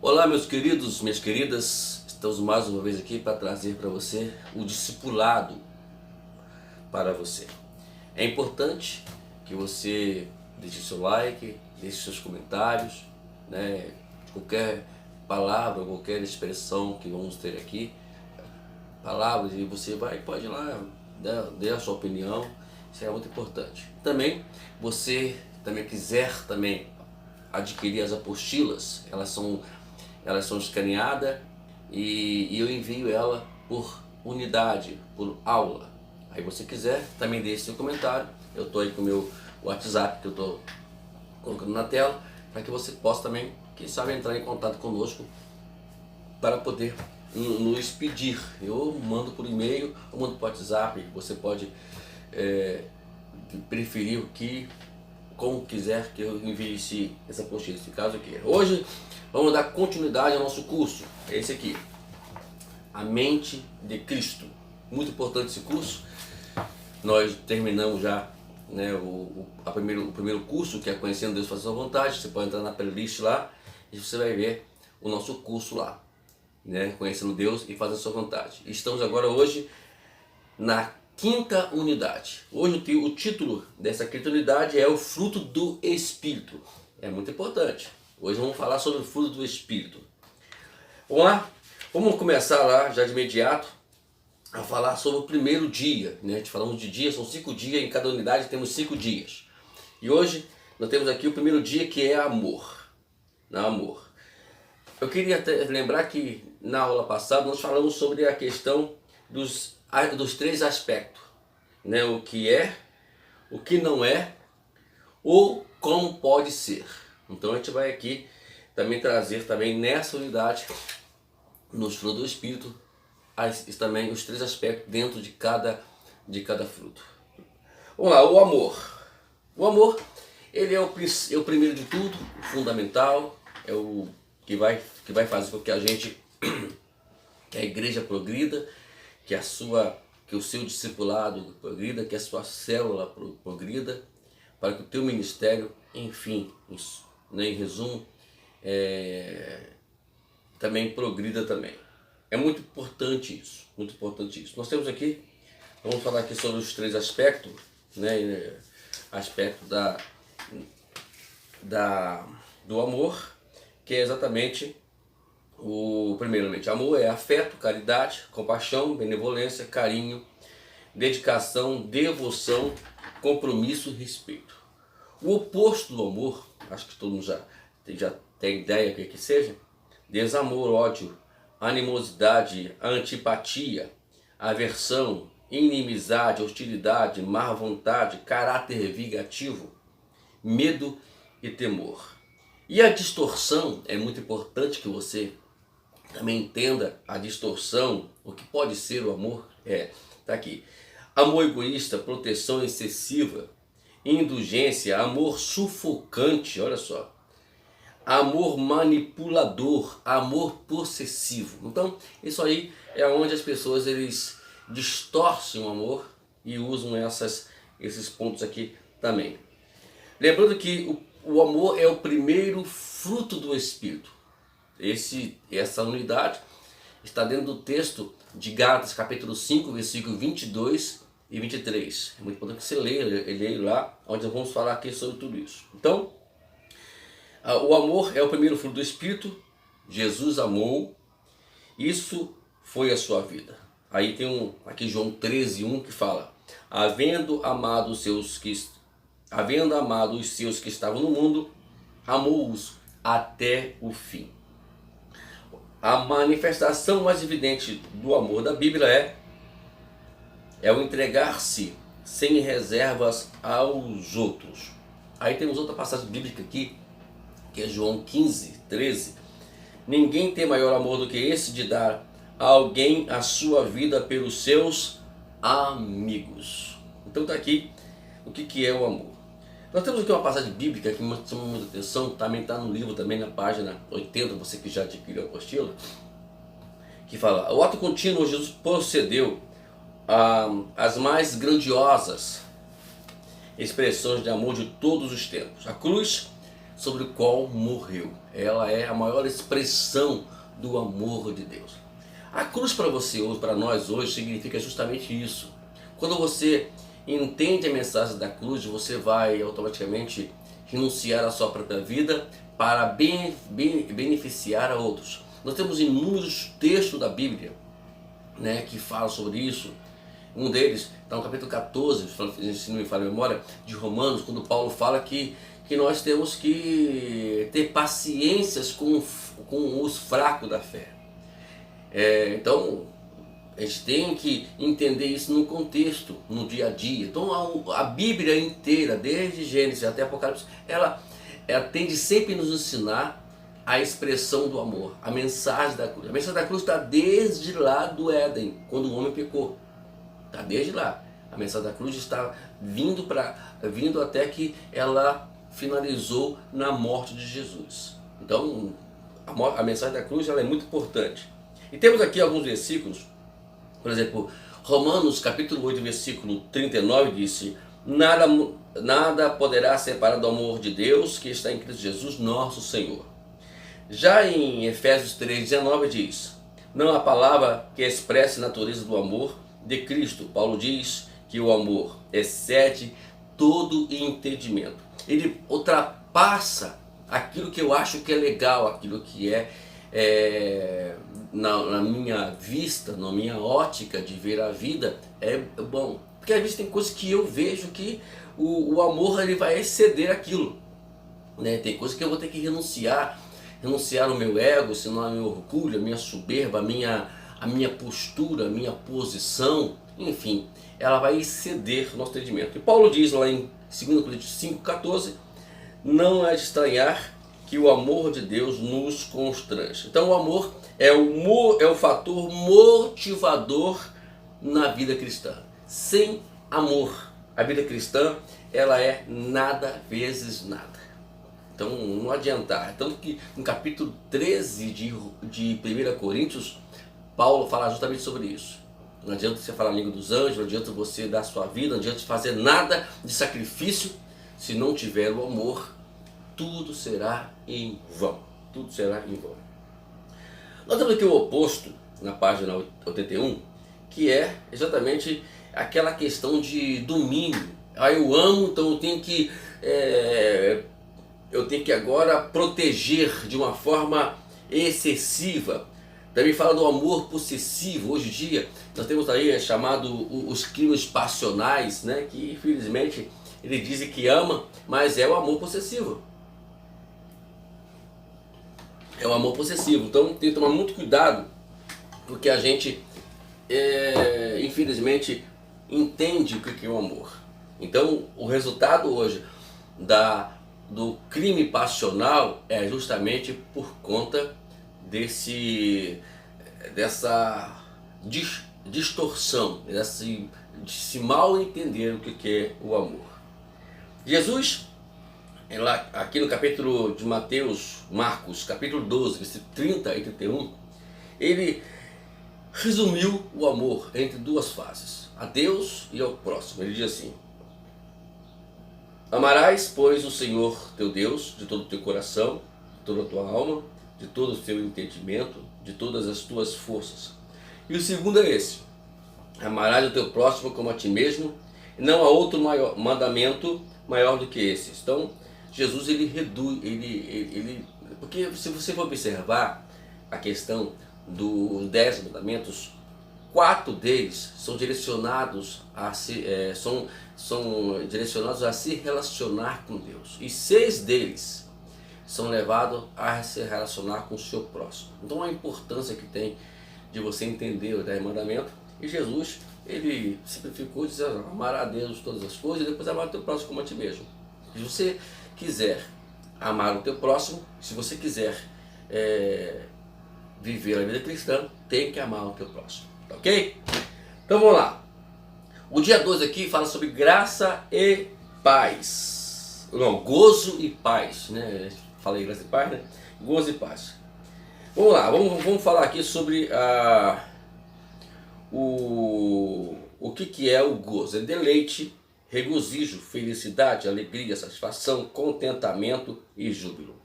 Olá, meus queridos, minhas queridas, estamos mais uma vez aqui para trazer para você o discipulado para você. É importante que você deixe seu like, deixe seus comentários, né? Qualquer palavra, qualquer expressão que vamos ter aqui, palavras, e você pode ir lá, dê a sua opinião, isso é muito importante. Também, você também quiser adquirir as apostilas, elas são escaneadas e eu envio ela por unidade, por aula. Aí você quiser, também deixe seu comentário. Eu estou aí com o meu WhatsApp que eu estou colocando na tela, para que você possa também, quem sabe, entrar em contato conosco para poder nos pedir. Eu mando por e-mail, eu mando por WhatsApp, você pode preferir o que, como quiser que eu envie essa apostila, esse caso aqui. Hoje vamos dar continuidade ao nosso curso, é esse aqui, A Mente de Cristo. Muito importante esse curso. Nós terminamos já, né, o primeiro curso, que é Conhecendo Deus, Fazer Sua Vontade. Você pode entrar na playlist lá e você vai ver o nosso curso lá, né, Conhecendo Deus e Fazer Sua Vontade. Estamos agora hoje na quinta unidade. Hoje o título dessa quinta unidade é o fruto do Espírito. É muito importante. Hoje vamos falar sobre o fruto do Espírito. Vamos lá? Vamos começar lá já de imediato a falar sobre o primeiro dia, né? A gente falamos de dias, são 5 dias, em cada unidade temos 5 dias. E hoje nós temos aqui o primeiro dia, que é amor. Amor. Eu queria até lembrar que na aula passada nós falamos sobre a questão dos 3 aspectos, né? O que é, o que não é, ou como pode ser. Então a gente vai aqui também trazer também nessa unidade, nos frutos do Espírito, também os 3 aspectos dentro de cada fruto. Vamos lá, o amor. O amor, ele é o primeiro de tudo, o fundamental, é o que vai fazer com que que a igreja progrida, que o seu discipulado progrida, que a sua célula progrida, para que o teu ministério, enfim, né, em resumo, também progrida também. É muito importante isso, muito importante isso. Nós temos aqui, vamos falar aqui sobre os 3 aspectos, né? Aspecto do amor, que é exatamente primeiramente, amor é afeto, caridade, compaixão, benevolência, carinho, dedicação, devoção, compromisso e respeito. O oposto do amor, acho que todo mundo já tem ideia do que seja: desamor, ódio, animosidade, antipatia, aversão, inimizade, hostilidade, má vontade, caráter vingativo, medo e temor. E a distorção, é muito importante que você também entenda a distorção, o que pode ser o amor. Tá aqui: amor egoísta, proteção excessiva, indulgência, amor sufocante, olha só, amor manipulador, amor possessivo. Então isso aí é onde as pessoas eles distorcem o amor e usam esses pontos aqui também. Lembrando que o amor é o primeiro fruto do Espírito. Essa unidade está dentro do texto de Gálatas capítulo 5, versículo 22 e 23. É muito importante que você leia lá, onde nós vamos falar aqui sobre tudo isso. Então, o amor é o primeiro fruto do Espírito. Jesus amou, isso foi a sua vida. Aí tem aqui João 13:1 que fala: havendo amado os seus que estavam no mundo, amou-os até o fim. A manifestação mais evidente do amor da Bíblia é o entregar-se sem reservas aos outros. Aí temos outra passagem bíblica aqui, que é João 15:13. Ninguém tem maior amor do que esse, de dar a alguém a sua vida pelos seus amigos. Então está aqui o que é o amor. Nós temos aqui uma passagem bíblica que me chama muita atenção, também está no livro, também na página 80, você que já adquiriu a apostila, que fala: o ato contínuo, Jesus procedeu as mais grandiosas expressões de amor de todos os tempos. A cruz sobre o qual morreu. Ela é a maior expressão do amor de Deus. A cruz para você hoje, para nós hoje, significa justamente isso. Quando você entende a mensagem da cruz, você vai automaticamente renunciar à sua própria vida para beneficiar a outros. Nós temos inúmeros textos da Bíblia, né, que falam sobre isso. Um deles está no capítulo 14, se não me falha a memória, de Romanos, quando Paulo fala que nós temos que ter paciências com os fracos da fé. Então, a gente tem que entender isso no contexto, no dia a dia. Então, a Bíblia inteira, desde Gênesis até Apocalipse, ela tende sempre a nos ensinar a expressão do amor, a mensagem da cruz. A mensagem da cruz está desde lá do Éden, quando o homem pecou. Está desde lá. A mensagem da cruz está vindo até que ela finalizou na morte de Jesus. Então, a mensagem da cruz ela é muito importante. E temos aqui alguns versículos, por exemplo, Romanos capítulo 8, versículo 39 disse: nada poderá separar do amor de Deus que está em Cristo Jesus, nosso Senhor. Já em Efésios 3,19 diz: não há palavra que expresse a natureza do amor de Cristo. Paulo diz que o amor excede todo entendimento. Ele ultrapassa aquilo que eu acho que é legal, aquilo que na minha vista, na minha ótica de ver a vida, é bom. Porque às vezes tem coisas que eu vejo que o amor ele vai exceder aquilo, né? Tem coisas que eu vou ter que renunciar ao meu ego, senão ao meu orgulho, a minha soberba, a minha postura, a minha posição, enfim, ela vai exceder o nosso entendimento. E Paulo diz lá em 2 Coríntios 5,14, não é de estranhar que o amor de Deus nos constrange. Então o amor é o fator motivador na vida cristã. Sem amor, a vida cristã ela é nada vezes nada. Então não adiantar. Tanto que no capítulo 13 de 1 Coríntios, Paulo fala justamente sobre isso. Não adianta você falar a língua dos anjos, não adianta você dar a sua vida, não adianta fazer nada de sacrifício, se não tiver o amor, tudo será em vão. Tudo será em vão. Nós temos aqui o oposto, na página 81, que é exatamente aquela questão de domínio. Eu amo, então eu tenho que agora proteger de uma forma excessiva. Também fala do amor possessivo. Hoje em dia nós temos aí chamado os crimes passionais, né? Que infelizmente ele diz que ama, mas é o amor possessivo. É o amor possessivo. Então tem que tomar muito cuidado, porque a gente infelizmente entende o que é o amor. Então o resultado hoje do crime passional é justamente por conta dessa distorção, de se mal entender o que é o amor. Jesus, aqui no capítulo de Marcos, capítulo 12, versículo 30 e 31, ele resumiu o amor entre duas fases, a Deus e ao próximo. Ele diz assim: amarás, pois, o Senhor teu Deus de todo o teu coração, de toda a tua alma, de todo o teu entendimento, de todas as tuas forças. E o segundo é esse: amarás o teu próximo como a ti mesmo, e não há outro mandamento maior do que esse. Então, Jesus ele reduz, porque se você for observar a questão dos 10 mandamentos, 4 deles são direcionados a se relacionar com Deus, e 6 deles são levados a se relacionar com o seu próximo. Então a importância que tem de você entender o 10 mandamentos, e Jesus ele simplificou dizendo: amar a Deus todas as coisas e depois amar o teu próximo como a ti mesmo. Se você quiser amar o teu próximo, se você quiser viver a vida cristã, tem que amar o teu próximo, tá ok? Então vamos lá. O dia 2 aqui fala sobre graça e paz. Não, gozo e paz, né? Falei graça e paz, né? Gozo e paz. Vamos lá, vamos falar aqui sobre o que é o gozo. É deleite, regozijo, felicidade, alegria, satisfação, contentamento e júbilo.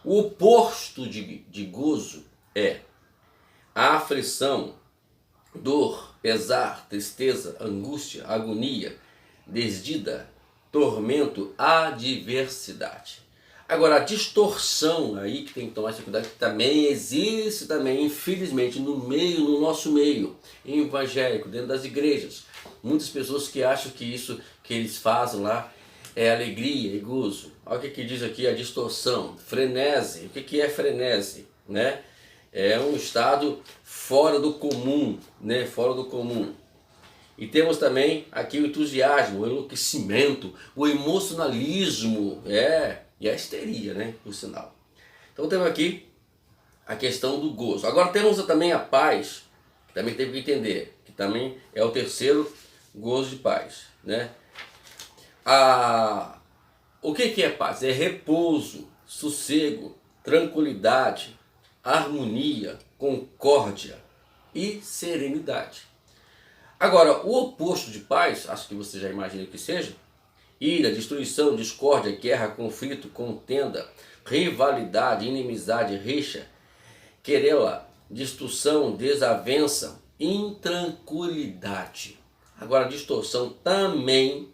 O oposto de gozo é a aflição, dor, pesar, tristeza, angústia, agonia, desdita, tormento, adversidade. Agora, a distorção aí que tem que tomar esse cuidado, que também existe também, infelizmente, no nosso meio, evangélico, dentro das igrejas. Muitas pessoas que acham que isso que eles fazem lá é alegria e gozo. Olha o que diz aqui a distorção, frenesi. O que é frenesi? Né? É um estado fora do comum, né? Fora do comum. E temos também aqui o entusiasmo, o enlouquecimento, o emocionalismo, e a histeria, né? Por sinal. Então temos aqui a questão do gozo. Agora temos também a paz, que também temos que entender, que também é o terceiro gozo de paz, né? O que é paz? É repouso, sossego, tranquilidade, harmonia, concórdia e serenidade. Agora, o oposto de paz, acho que você já imagina que seja, ira, destruição, discórdia, guerra, conflito, contenda, rivalidade, inimizade, rixa, querela, distorção, desavença, intranquilidade. Agora, distorção também,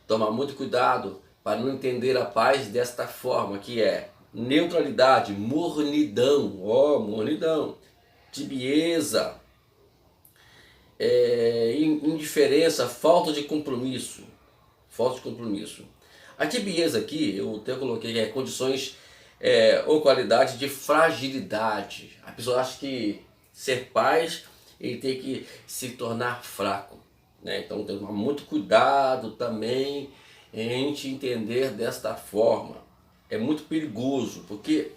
toma muito cuidado para não entender a paz desta forma, que é neutralidade, mornidão, mornidão, tibieza, indiferença, falta de compromisso. A tibieza aqui, eu até coloquei, condições ou qualidade de fragilidade. A pessoa acha que ser paz, ele tem que se tornar fraco, né? Então tem que tomar muito cuidado também em a gente entender desta forma. É muito perigoso, porque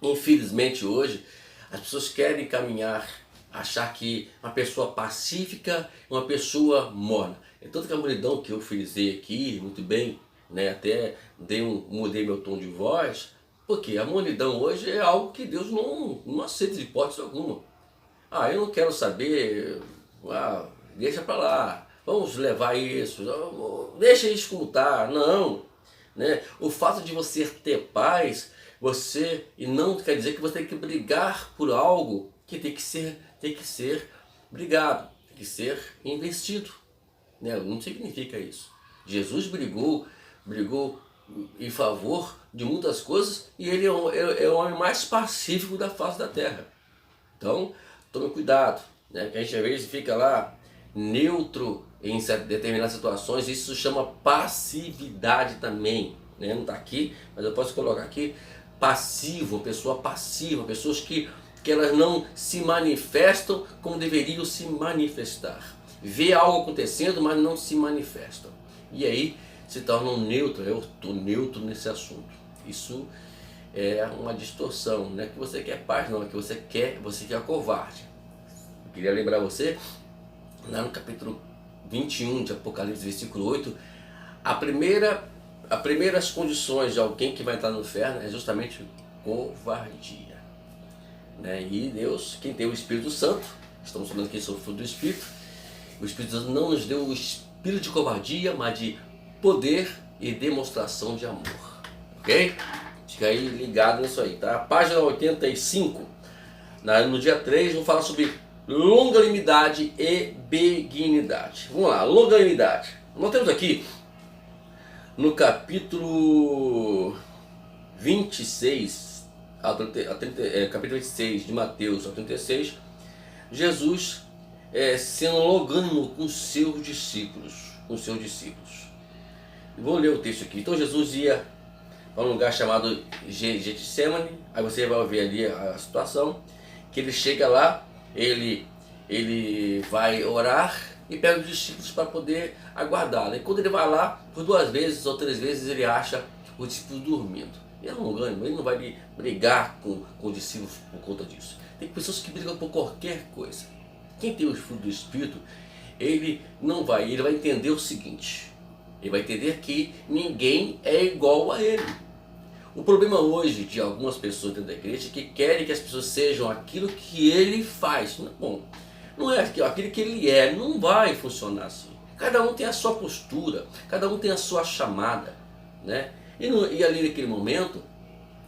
infelizmente hoje as pessoas querem caminhar, achar que uma pessoa pacífica é uma pessoa morna. É tanto que a mornidão que eu frisei aqui, muito bem, né? Até mudei meu tom de voz, porque a mornidão hoje é algo que Deus não aceita de hipótese alguma. Eu não quero saber, deixa para lá, vamos levar isso, deixa isso como está, não. Né? O fato de você ter paz, e não quer dizer que você tem que brigar por algo que tem que ser brigado, tem que ser investido. Né? Não significa isso. Jesus brigou em favor de muitas coisas e ele é o homem mais pacífico da face da terra. Então, tome cuidado, né? Que a gente às vezes fica lá neutro em determinadas situações, isso chama passividade também, né? Não está aqui, mas eu posso colocar aqui passivo, pessoa passiva, pessoas que elas não se manifestam como deveriam se manifestar. Vê algo acontecendo, mas não se manifestam. E aí se tornam neutro, eu estou neutro nesse assunto. Isso é uma distorção, não é que você quer paz, não, é que você quer covarde. Eu queria lembrar você, lá no capítulo 21 de Apocalipse, versículo 8, as primeiras condições de alguém que vai entrar no inferno é justamente covardia. Né? E Deus, quem tem o Espírito Santo, estamos falando aqui sobre o fruto do Espírito, o Espírito Santo não nos deu o espírito de covardia, mas de poder e demonstração de amor. Ok? Fica aí ligado nisso aí, tá? Página 85, no dia 3, vamos falar sobre longanimidade e benignidade. Vamos lá, longanimidade. Nós temos aqui no capítulo 26, capítulo 26 de Mateus ao 36, Jesus sendo longânimo com seus discípulos. Vou ler o texto aqui. Então Jesus ia para um lugar chamado Getsemane. Aí você vai ver ali a situação, que ele chega lá, ele vai orar e pega os discípulos para poder aguardar. E quando ele vai lá, por 2 vezes ou 3 vezes, ele acha os discípulos dormindo. E é longânimo, ele não vai brigar com os discípulos por conta disso. Tem pessoas que brigam por qualquer coisa. Quem tem o fruto do Espírito, ele vai entender o seguinte: ele vai entender que ninguém é igual a ele. O problema hoje de algumas pessoas dentro da igreja é que querem que as pessoas sejam aquilo que ele faz. Bom, não é aquilo que ele é, não vai funcionar assim. Cada um tem a sua postura, cada um tem a sua chamada, né? E ali naquele momento,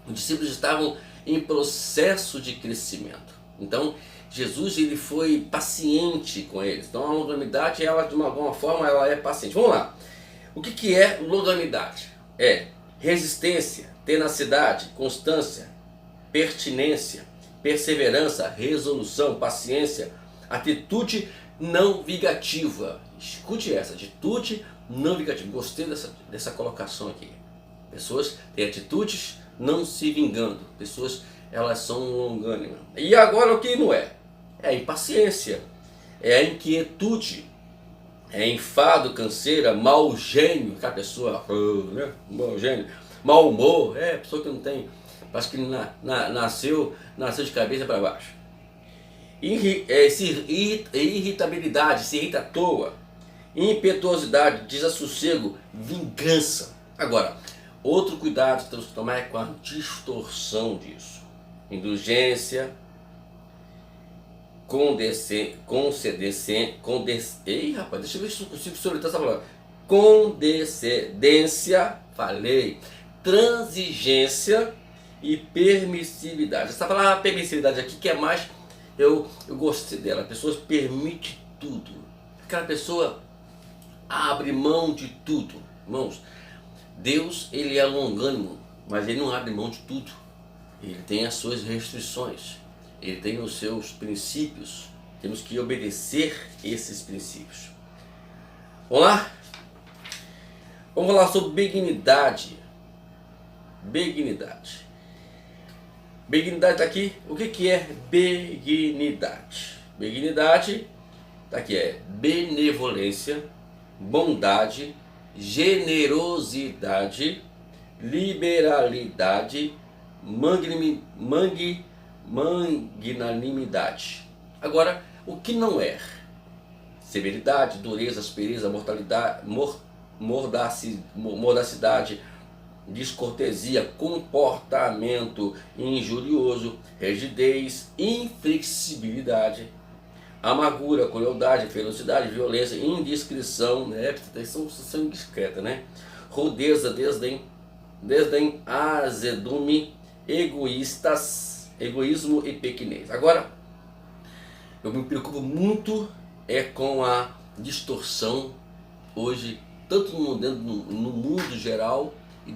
os discípulos estavam em processo de crescimento. Então, Jesus ele foi paciente com eles. Então, a longanimidade, ela de alguma forma, ela é paciente. Vamos lá. O que é longanimidade? É resistência, tenacidade, constância, pertinência, perseverança, resolução, paciência, atitude não vingativa. Escute essa, atitude não vingativa. Gostei dessa colocação aqui. Pessoas têm atitudes não se vingando. Pessoas, elas são longânimas. E agora o que não é? É a impaciência, é a inquietude, é enfado, canseira, mau gênio, que a pessoa, né? Mau gênio, mau humor, pessoa que não tem, parece que nasceu de cabeça para baixo. Irritabilidade, se irrita à toa, impetuosidade, desassossego, vingança. Agora, outro cuidado que temos que tomar é com a distorção disso. Indulgência, ei rapaz, deixa eu ver se eu consigo soltar essa palavra. Condescendência, falei, transigência e permissividade. Essa palavra permissividade aqui que é mais, eu gostei dela. A pessoa permite tudo. Aquela pessoa abre mão de tudo. Irmãos, Deus ele é longânimo, mas ele não abre mão de tudo. Ele tem as suas restrições, ele tem os seus princípios. Temos que obedecer esses princípios. Vamos lá? Vamos falar sobre benignidade. Benignidade. Benignidade está aqui. O que é benignidade? Benignidade está aqui, é benevolência, bondade, generosidade, liberalidade, magnanimidade. Agora, o que não é? Severidade, dureza, aspereza, mordacidade, descortesia, comportamento injurioso, rigidez, inflexibilidade, amargura, crueldade, ferocidade, violência, indiscrição, né? São indiscreta, né? Rudeza, desdém, azedume, egoísmo e pequenez. Agora, eu me preocupo muito com a distorção hoje, tanto no mundo geral e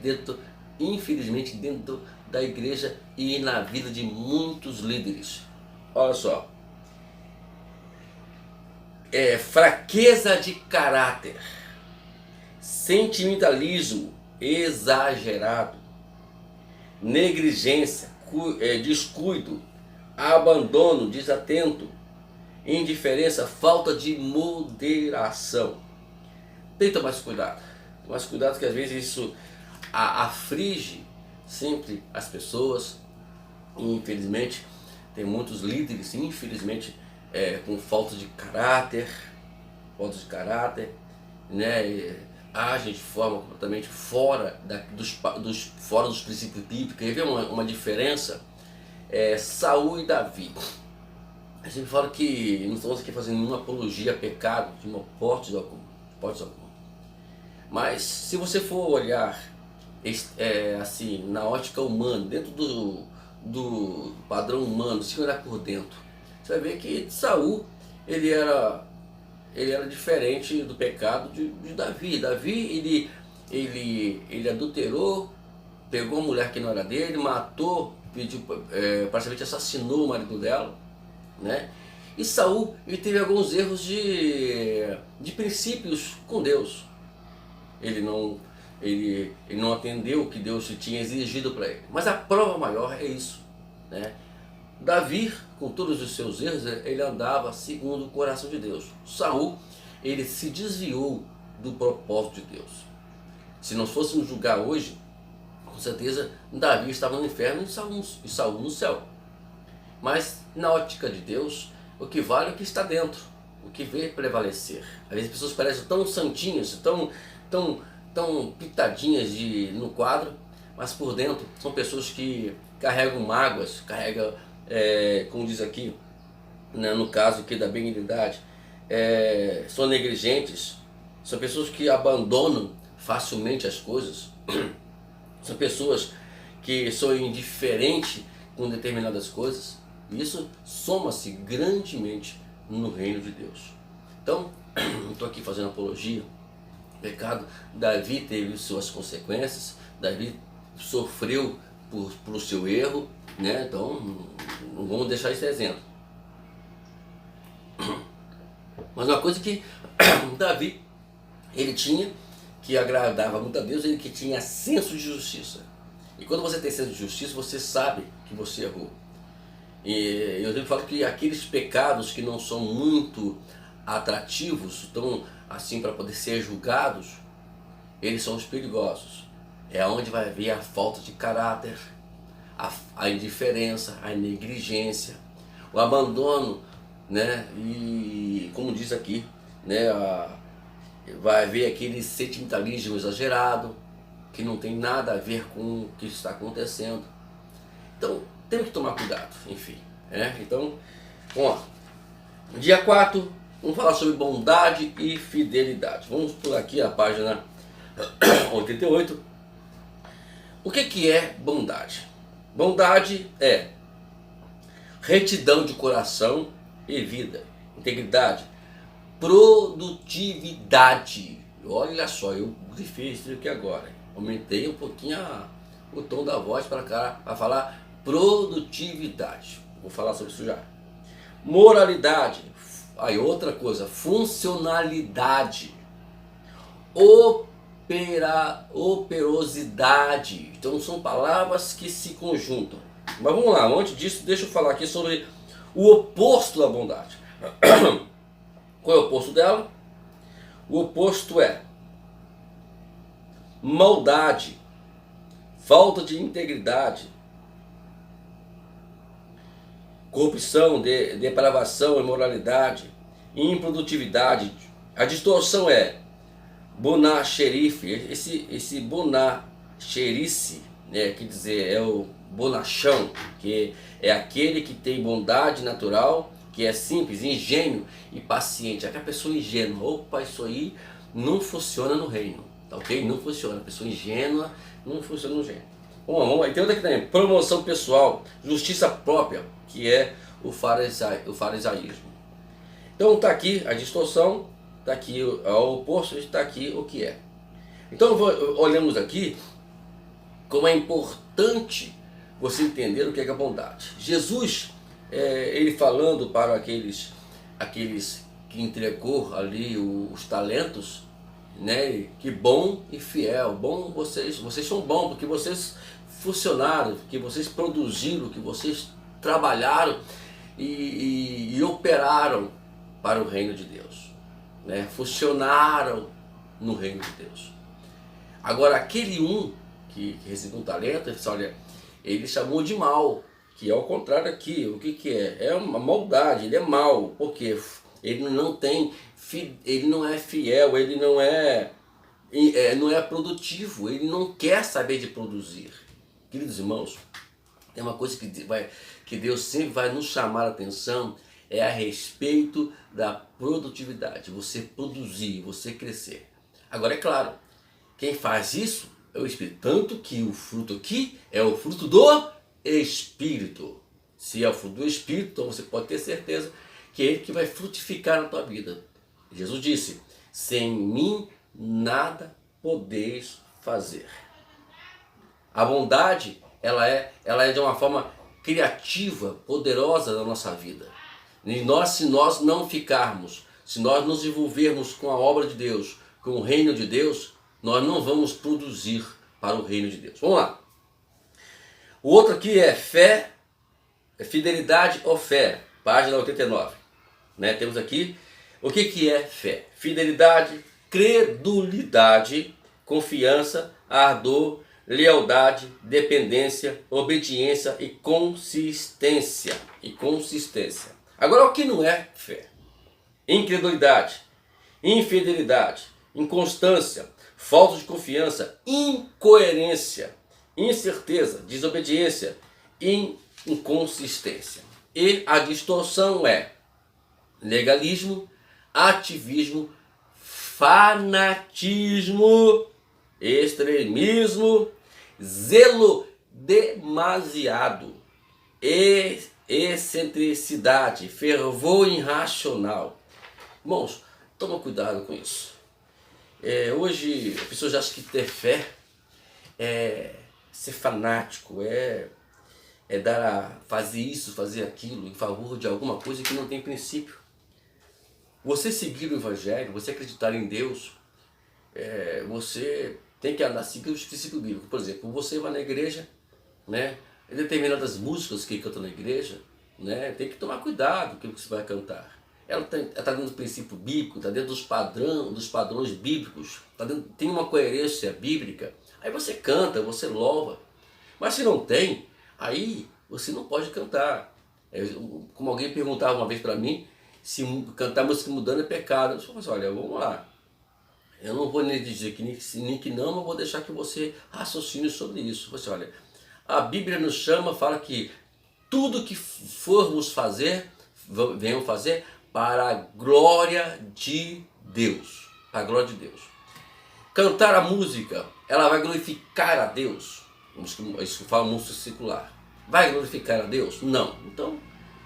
infelizmente dentro da igreja e na vida de muitos líderes. Olha só, fraqueza de caráter, sentimentalismo exagerado, negligência, descuido, abandono, desatento, indiferença, falta de moderação. Tem que tomar cuidado. Tomar cuidado que às vezes isso aflige sempre as pessoas. E, infelizmente, tem muitos líderes, infelizmente, com falta de caráter, né? Agem de forma completamente fora dos princípios bíblicos. Quer ver uma diferença? Saul e Davi. A gente fala que não estamos aqui fazendo nenhuma apologia a pecado, de uma hipótese alguma. Mas se você for olhar assim, na ótica humana, dentro do padrão humano, se olhar por dentro, você vai ver que Saul ele era diferente do pecado de Davi. Davi ele adulterou, pegou uma mulher que não era dele, matou, praticamente assassinou o marido dela, né? E Saul ele teve alguns erros de princípios com Deus. Ele não atendeu o que Deus tinha exigido para ele. Mas a prova maior é isso, né? Davi, com todos os seus erros, ele andava segundo o coração de Deus. Saul, ele se desviou do propósito de Deus. Se nós fôssemos julgar hoje, com certeza Davi estava no inferno e Saul no céu. Mas na ótica de Deus, o que vale é o que está dentro, o que vê prevalecer. Às vezes as pessoas parecem tão santinhas, tão pitadinhas no quadro, mas por dentro são pessoas que carregam mágoas, como diz aqui, né, no caso aqui da benignidade, são negligentes, são pessoas que abandonam facilmente as coisas, são pessoas que são indiferentes com determinadas coisas. Isso soma-se grandemente no reino de Deus. Então, não estou aqui fazendo apologia. Pecado, Davi teve suas consequências, Davi sofreu por seu erro, né? Então não vamos deixar esse exemplo. Mas uma coisa que Davi, ele tinha, que agradava muito a Deus, ele que tinha senso de justiça. E quando você tem senso de justiça, você sabe que você errou. E eu sempre falo que aqueles pecados que não são muito atrativos, tão assim para poder ser julgados, eles são os perigosos. É onde vai haver a falta de caráter, a indiferença, a negligência, o abandono, né? E como diz aqui, né? Vai haver aquele sentimentalismo exagerado, que não tem nada a ver com o que está acontecendo. Então, temos que tomar cuidado, enfim. Então, vamos lá. Dia 4, vamos falar sobre bondade e fidelidade. Vamos pular aqui a página 88. O que é bondade? Bondade é retidão de coração e vida, integridade, produtividade. Olha só, eu grifei isso aqui agora. Aumentei um pouquinho o tom da voz para cá, para falar produtividade. Vou falar sobre isso já. Moralidade. Aí outra coisa, funcionalidade. Operosidade. Então são palavras que se conjuntam. Mas vamos lá, antes disso, deixa eu falar aqui sobre o oposto da bondade. Qual é o oposto dela? O oposto é maldade, falta de integridade, corrupção, depravação, imoralidade, improdutividade. A distorção é bonaxerife. Esse bonaxerice, né, quer dizer, é o bonachão, que é aquele que tem bondade natural, que é simples, ingênuo e paciente. Aquela pessoa ingênua, opa, isso aí não funciona no reino, tá ok? Não funciona, pessoa ingênua não funciona no reino. Vamos lá, tem outra aqui também, promoção pessoal, justiça própria, que é o farisaísmo. Então está aqui a distorção, está aqui o oposto, está aqui o que é. Então olhamos aqui como é importante você entender o que é a bondade. Jesus, ele falando para aqueles que entregou ali os talentos, né? Que bom e fiel, bom vocês são bons porque vocês funcionaram, que vocês produziram, que vocês trabalharam e operaram para o reino de Deus, né? Funcionaram no reino de Deus. Agora aquele que recebeu um talento, ele chamou de mal, que é o contrário aqui. O que é? É uma maldade, ele é mau, porque ele não é fiel, ele não é produtivo, ele não quer saber de produzir. Queridos irmãos, tem uma coisa que Deus sempre vai nos chamar a atenção, é a respeito da produtividade, você produzir, você crescer. Agora é claro, quem faz isso é o Espírito, tanto que o fruto aqui é o fruto do Espírito. Se é o fruto do Espírito, então você pode ter certeza que é ele que vai frutificar na tua vida. Jesus disse, sem mim nada podeis fazer. A bondade, ela é de uma forma criativa, poderosa na nossa vida. E se nós não ficarmos, se nós nos envolvermos com a obra de Deus, com o reino de Deus, nós não vamos produzir para o reino de Deus. Vamos lá. O outro aqui é fé, fidelidade ou fé. Página 89. Né? Temos aqui o que é fé. Fidelidade, credulidade, confiança, ardor, lealdade, dependência, obediência e consistência. Agora o que não é fé? Incredulidade, infidelidade, inconstância, falta de confiança, incoerência, incerteza, desobediência, inconsistência. E a distorção é legalismo, ativismo, fanatismo, extremismo, zelo demasiado, excentricidade, fervor irracional. Irmãos, toma cuidado com isso. Hoje as pessoas acham que ter fé é ser fanático, fazer isso, fazer aquilo em favor de alguma coisa que não tem princípio. Você seguir o Evangelho, você acreditar em Deus, você tem que andar seguindo os princípios bíblicos. Por exemplo, você vai na igreja, né? Determinadas músicas que cantam na igreja, né? Tem que tomar cuidado com o que você vai cantar. Ela está dentro do princípio bíblico, está dentro dos padrões bíblicos, tem uma coerência bíblica. Aí você canta, você louva. Mas se não tem, aí você não pode cantar. Como alguém perguntava uma vez para mim, se cantar música mudando é pecado. Eu falei assim, olha, vamos lá. Eu não vou nem dizer que nem que não, mas vou deixar que você raciocine sobre isso. Eu falei assim, olha, a Bíblia nos chama, fala que tudo que formos fazer, venham fazer para a glória de Deus. Para a glória de Deus. Cantar a música, ela vai glorificar a Deus. Isso que fala música secular. Vai glorificar a Deus? Não. Então,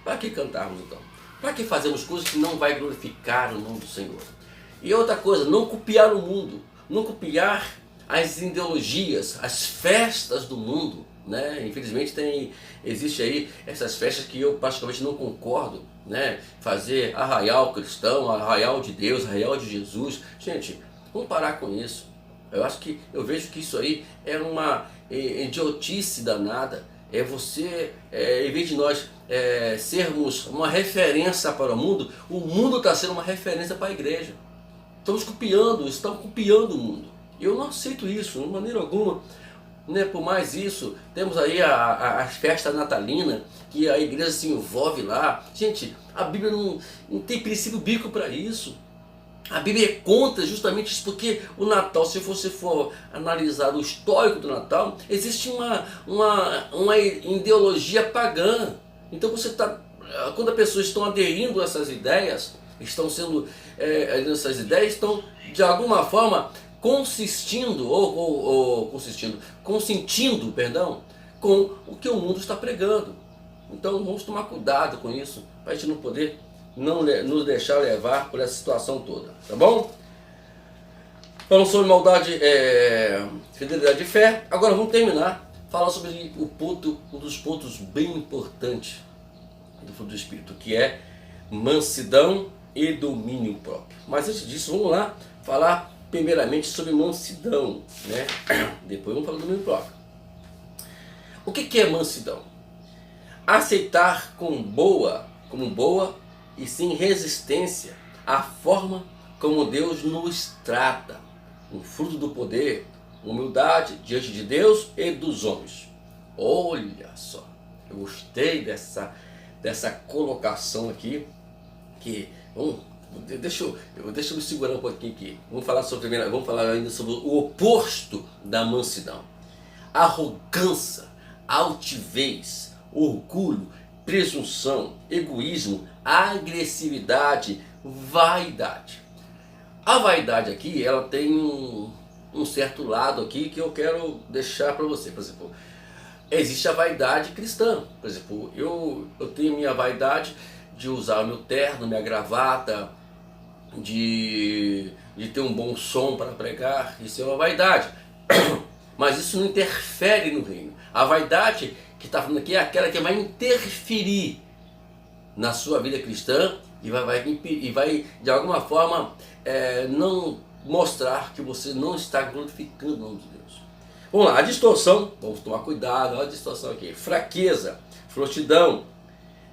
para que cantarmos então? Para que fazemos coisas que não vai glorificar o nome do Senhor? E outra coisa, não copiar o mundo, não copiar as ideologias, as festas do mundo, né? Infelizmente existe aí essas festas que eu praticamente não concordo, né? Fazer arraial cristão, arraial de Deus, arraial de Jesus. Gente, vamos parar com isso. Eu vejo que isso aí é uma idiotice danada. Em vez de nós sermos uma referência para o mundo está sendo uma referência para a igreja. Estão copiando o mundo. Eu não aceito isso, de maneira alguma. Né? Por mais isso, temos aí a festa natalina, que a igreja se envolve lá. Gente, a Bíblia não tem princípio bíblico para isso. A Bíblia é contra justamente isso, porque o Natal, se você for analisar o histórico do Natal, existe uma ideologia pagã. Então quando as pessoas estão aderindo a essas ideias, essas ideias estão de alguma forma consentindo com o que o mundo está pregando. Então vamos tomar cuidado com isso, para a gente não poder nos deixar levar por essa situação toda, tá bom? Falando sobre maldade, fidelidade e fé, agora vamos terminar falando sobre um dos pontos bem importantes do fruto do Espírito, que é mansidão e domínio próprio. Mas antes disso, vamos lá falar primeiramente sobre mansidão, né? Depois vamos falar do domínio próprio. O que é mansidão? Aceitar como boa e sem resistência a forma como Deus nos trata, um fruto do poder, humildade diante de Deus e dos homens. Olha só, eu gostei dessa colocação aqui, deixa eu me segurar um pouquinho aqui. Vamos falar ainda sobre o oposto da mansidão: arrogância, altivez, orgulho, presunção, egoísmo, agressividade, vaidade. A vaidade aqui, ela tem um certo lado aqui que eu quero deixar para você. Por exemplo, existe a vaidade cristã. Por exemplo, eu tenho minha vaidade de usar o meu terno, minha gravata, de ter um bom som para pregar. Isso é uma vaidade. Mas isso não interfere no reino. A vaidade que está falando aqui é aquela que vai interferir na sua vida cristã e vai de alguma forma não mostrar que você não está glorificando o nome de Deus. Vamos lá, a distorção, vamos tomar cuidado, olha a distorção aqui: fraqueza, frouxidão,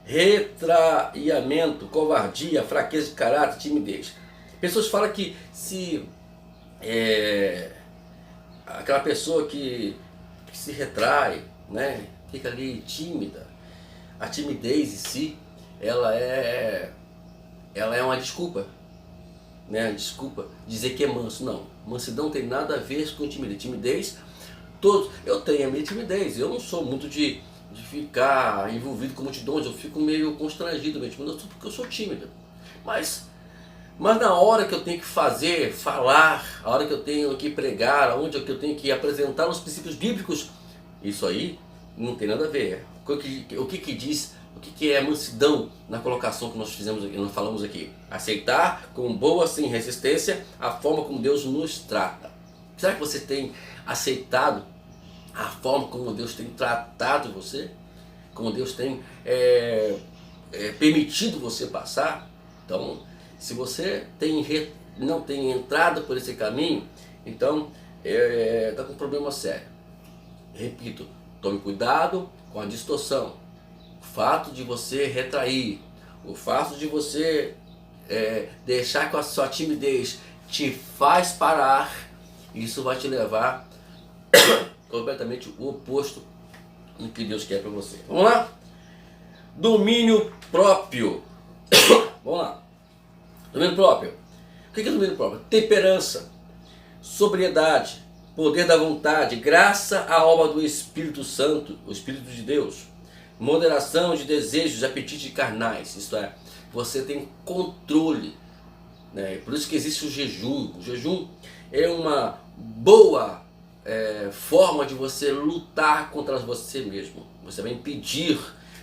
retraimento, covardia, fraqueza de caráter, timidez. Pessoas falam que se aquela pessoa que se retrai, né, fica ali tímida, a timidez em si, ela é uma desculpa, né? Desculpa dizer que é manso. Não, mansidão tem nada a ver com timidez. Timidez, eu tenho a minha timidez. Eu não sou muito de ficar envolvido com multidões. Eu fico meio constrangido mesmo, porque eu sou tímido. Mas Mas na hora que eu tenho que fazer, falar, a hora que eu tenho que pregar, onde que eu tenho que apresentar os princípios bíblicos, isso aí não tem nada a ver. O que diz, o que é mansidão na colocação que nós fizemos aqui, nós falamos aqui? Aceitar com boa sem resistência a forma como Deus nos trata. Será que você tem aceitado a forma como Deus tem tratado você? Como Deus tem permitido você passar? Então, se você não tem entrado por esse caminho, então está com um problema sério. Repito, tome cuidado com a distorção. O fato de você retrair, o fato de você deixar que a sua timidez te faz parar, isso vai te levar completamente o oposto do que Deus quer para você. Vamos lá? Domínio próprio. Vamos lá. Domínio próprio. O que é domínio próprio? Temperança, sobriedade, poder da vontade, graça à alma do Espírito Santo, o Espírito de Deus, moderação de desejos, apetites carnais. Isto é, você tem controle, né? Por isso que existe o jejum. O jejum é uma boa forma de você lutar contra você mesmo. Você vai impedir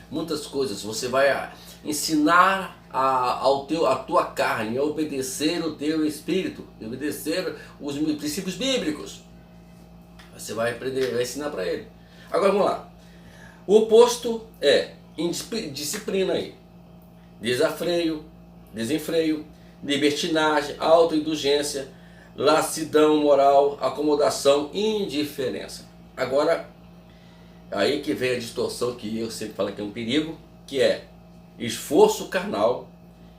muitas coisas. Você vai ensinar a tua carne a obedecer o teu espírito, a obedecer os princípios bíblicos. Você vai aprender, vai ensinar para ele. Agora vamos lá. O oposto é indisciplina aí. Desafreio, desenfreio, libertinagem, autoindulgência, lassidão moral, acomodação, indiferença. Agora, aí que vem a distorção que eu sempre falo que é um perigo, que é esforço carnal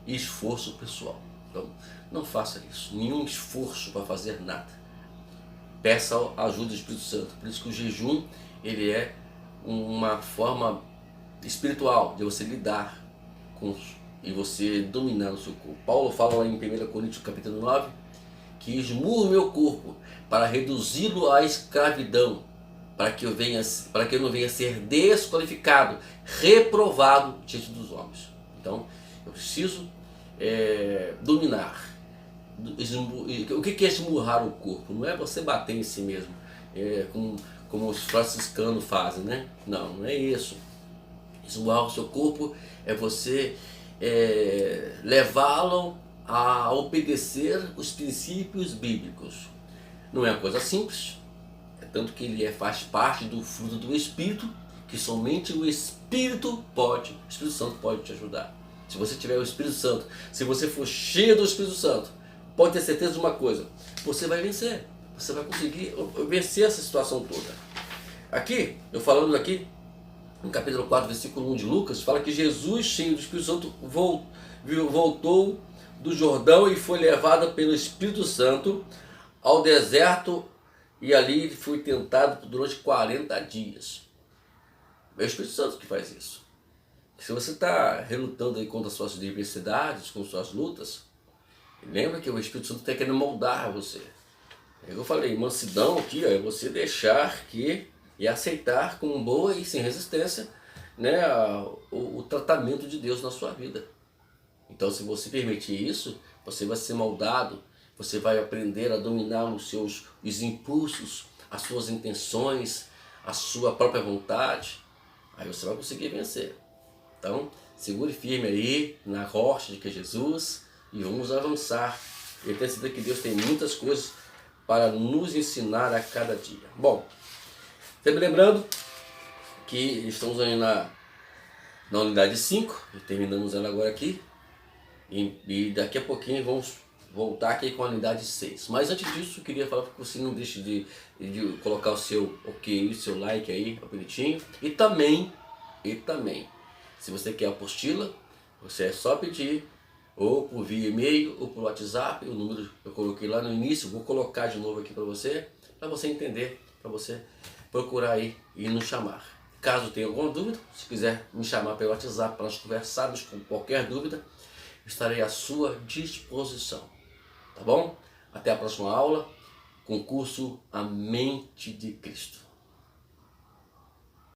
e esforço pessoal. Então, não faça isso, nenhum esforço para fazer nada. Peça a ajuda do Espírito Santo. Por isso que o jejum, ele é uma forma espiritual de você lidar com e você dominar o seu corpo. Paulo fala lá em 1 Coríntios capítulo 9, que esmurro meu corpo para reduzi-lo à escravidão, para que eu não venha ser desqualificado, reprovado diante dos homens. Então, eu preciso dominar. O que é esmurrar o corpo? Não é você bater em si mesmo, como os franciscanos fazem, né? Não é isso. Esmurrar o seu corpo é você levá-lo a obedecer os princípios bíblicos. Não é uma coisa simples, tanto que ele faz parte do fruto do Espírito, que somente o Espírito Santo pode te ajudar. Se você tiver o Espírito Santo, se você for cheio do Espírito Santo, pode ter certeza de uma coisa: você vai vencer, você vai conseguir vencer essa situação toda. Aqui, eu falando aqui, no capítulo 4, versículo 1 de Lucas, fala que Jesus, cheio do Espírito Santo, voltou do Jordão e foi levado pelo Espírito Santo ao deserto, e ali ele foi tentado durante 40 dias. É o Espírito Santo que faz isso. Se você está relutando aí contra as suas adversidades, com suas lutas, lembra que o Espírito Santo está querendo moldar você. Eu falei, mansidão aqui é você deixar e aceitar com boa e sem resistência, né, o tratamento de Deus na sua vida. Então, se você permitir isso, você vai ser moldado, você vai aprender a dominar os impulsos, as suas intenções, a sua própria vontade. Aí você vai conseguir vencer. Então, segure firme aí na rocha de que é Jesus e vamos avançar. Eu tenho certeza que Deus tem muitas coisas para nos ensinar a cada dia. Bom, sempre lembrando que estamos aí na unidade 5, e terminamos ela agora aqui. E daqui a pouquinho vamos voltar aqui com a unidade 6. Mas antes disso, eu queria falar que você não deixe de colocar o seu ok, o seu like aí, bonitinho. E também, se você quer a apostila, você é só pedir, ou por via e-mail, ou por WhatsApp. O número eu coloquei lá no início, vou colocar de novo aqui para você entender, para você procurar aí e nos chamar. Caso tenha alguma dúvida, se quiser me chamar pelo WhatsApp para nós conversarmos com qualquer dúvida, estarei à sua disposição. Tá bom? Até a próxima aula com o curso A Mente de Cristo.